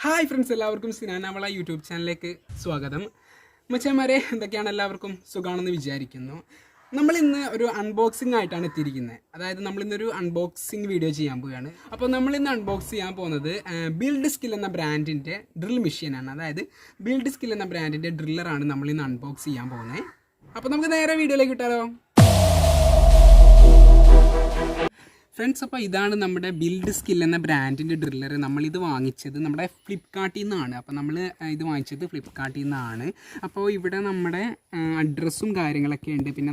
Hi friends, എല്ലാവർക്കും സിനാനാവള YouTube ചാനലിലേക്ക് സ്വാഗതം. മച്ചാന്മാരെ, എന്തൊക്കെയാണ്? എല്ലാവർക്കും സുഖമാണെന്ന് വിചാരിക്കുന്നു. നമ്മളിന്ന് ഒരു അൺബോക്സിംഗ് ആയിട്ടാണ് എത്തിയിരിക്കുന്നത്. അതായത് നമ്മളിന്നൊരു അൺബോക്സിംഗ് വീഡിയോ ചെയ്യാൻ പോവുകയാണ്. അപ്പോൾ നമ്മളിന്ന് അൺബോക്സ് ചെയ്യാൻ പോകുന്നത് ബിൽഡ് സ്കിൽ എന്ന ബ്രാൻഡിൻ്റെ ഡ്രിൽ മെഷീനാണ്. അതായത് ബിൽഡ് സ്കിൽ എന്ന ബ്രാൻഡിൻ്റെ ഡ്രില്ലറാണ് നമ്മളിന്ന് അൺബോക്സ് ചെയ്യാൻ പോകുന്നത്. അപ്പോൾ നമുക്ക് നേരെ വീഡിയോയിലേക്ക് വിട്ടാലോ. ഫ്രണ്ട്സ്, അപ്പോൾ ഇതാണ് നമ്മുടെ ബിൽഡ് സ്കിൽ എന്ന ബ്രാൻഡിൻ്റെ ഡ്രില്ലർ. നമ്മളിത് വാങ്ങിച്ചത് നമ്മുടെ ഫ്ലിപ്കാർട്ടിൽ നിന്നാണ്. അപ്പോൾ നമ്മൾ ഇത് വാങ്ങിച്ചത് ഫ്ലിപ്കാർട്ടിൽ നിന്നാണ്. അപ്പോൾ ഇവിടെ നമ്മുടെ അഡ്രസ്സും കാര്യങ്ങളൊക്കെ ഉണ്ട്. പിന്നെ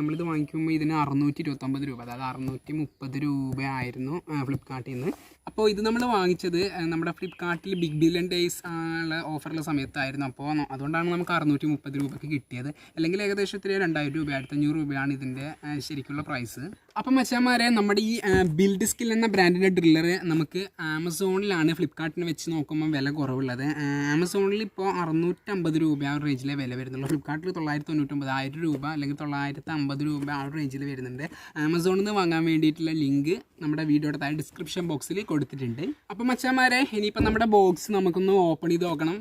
നമ്മളിത് വാങ്ങിക്കുമ്പോൾ ഇതിന് 629 രൂപ, അതായത് 630 രൂപയായിരുന്നു ഫ്ലിപ്കാർട്ടിൽ നിന്ന്. അപ്പോൾ ഇത് നമ്മൾ വാങ്ങിച്ചത് നമ്മുടെ ഫ്ലിപ്കാർട്ടിൽ ബിഗ് ബില്യൺ ഡേയ്സ് ഉള്ള ഓഫറുള്ള സമയത്തായിരുന്നു. അപ്പോൾ അതുകൊണ്ടാണ് നമുക്ക് 630 രൂപയ്ക്ക് കിട്ടിയത്. അല്ലെങ്കിൽ ഏകദേശം 2000 രൂപ, 1500 രൂപയാണ് ഇതിൻ്റെ ശരിക്കുള്ള പ്രൈസ്. അപ്പം മച്ചാന്മാരെ, നമ്മുടെ ഈ ബിൽഡ് സ്കിൽ എന്ന ബ്രാൻഡിൻ്റെ ഡ്രില്ലർ നമുക്ക് ആമസോണിലാണ് ഫ്ലിപ്കാർട്ടിനെ വെച്ച് നോക്കുമ്പോൾ വില കുറവുള്ളത്. ആമസോണിൽ ഇപ്പോൾ 650 രൂപ ആ ഒരു റേഞ്ചിലെ വില വരുന്നുള്ളൂ. ഫ്ലിപ്കാർട്ടിൽ 999, 1000 രൂപ അല്ലെങ്കിൽ 950 രൂപ ആ ഒരു റേഞ്ചിൽ വരുന്നുണ്ട്. ആമസോണിൽ നിന്ന് വാങ്ങാൻ വേണ്ടിയിട്ടുള്ള ലിങ്ക് നമ്മുടെ വീഡിയോയുടെ താഴെ ഡിസ്ക്രിപ്ഷൻ ബോക്സിൽ കൊടുത്തിട്ടുണ്ട്. അപ്പം മച്ചാന്മാരെ, ഇനിയിപ്പോൾ നമ്മുടെ ബോക്സ് നമുക്കൊന്ന് ഓപ്പൺ ചെയ്ത് നോക്കണം.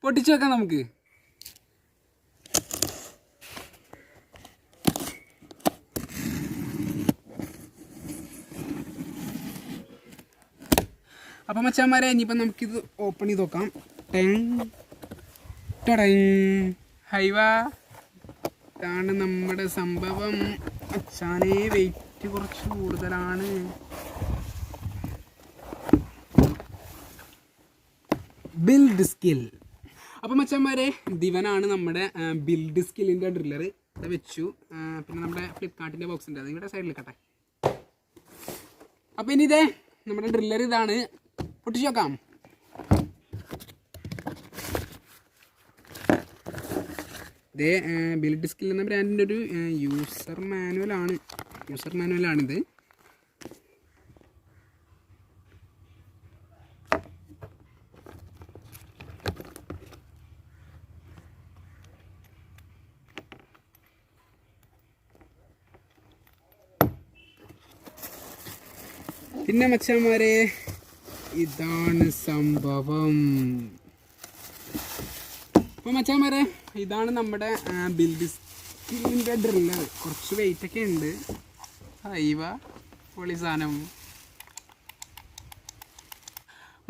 പൊട്ടിച്ച് വെക്കാം നമുക്ക്. അപ്പം മച്ചാന്മാരെ, ഇനിയിപ്പം നമുക്കിത് ഓപ്പൺ ചെയ്ത് നോക്കാം. ഹൈവാ, ഇതാണ് നമ്മുടെ സംഭവം. അച്ചാനെ, വെയിറ്റ് കുറച്ച് കൂടുതലാണ്. Build skill. അപ്പം മച്ചാന്മാരെ, ദിവനാണ് നമ്മുടെ ബിൽഡ് സ്കില്ലിൻ്റെ ഡ്രില്ലർ. ഇവിടെ വെച്ചു. പിന്നെ നമ്മുടെ ഫ്ലിപ്കാർട്ടിൻ്റെ ബോക്സ് ഉണ്ട്, അത് ഇവിടെ സൈഡിൽ കട്ടെ. അപ്പം ഇനി ഇതേ നമ്മുടെ ഡ്രില്ലർ ഇതാണ്. പൊട്ടിച്ച് നോക്കാം. ഇതേ ബിൽഡ് സ്കിൽ എന്ന ബ്രാൻഡിൻ്റെ ഒരു യൂസർ മാനുവലാണിത്. പിന്നെ മച്ചാന്മാരെ, ഇതാണ് സംഭവം. അപ്പോൾ മച്ചാന്മാരെ, ഇതാണ് നമ്മുടെ ബിൽഡ് സ്കില്ലിൻ്റെ ഡ്രില്ലർ. കുറച്ച് വെയിറ്റൊക്കെ ഉണ്ട്. അയ്യവ, പൊളി സാധനം.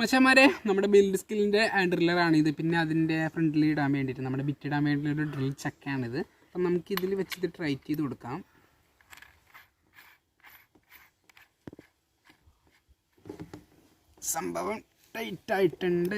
മച്ചാന്മാരെ, നമ്മുടെ ബിൽഡ് സ്കില്ലിൻ്റെ ഡ്രില്ലറാണിത്. പിന്നെ അതിൻ്റെ ഫ്രണ്ടിൽ ഇടാൻ വേണ്ടിയിട്ട്, നമ്മുടെ ബിറ്റ് ഇടാൻ വേണ്ടിയിട്ടൊരു ഡ്രിൽ ചക്കയാണിത്. അപ്പം നമുക്കിതിൽ വെച്ചിട്ട് ട്രൈ ചെയ്ത് കൊടുക്കാം. സംഭവം ടൈറ്റായിട്ടുണ്ട്.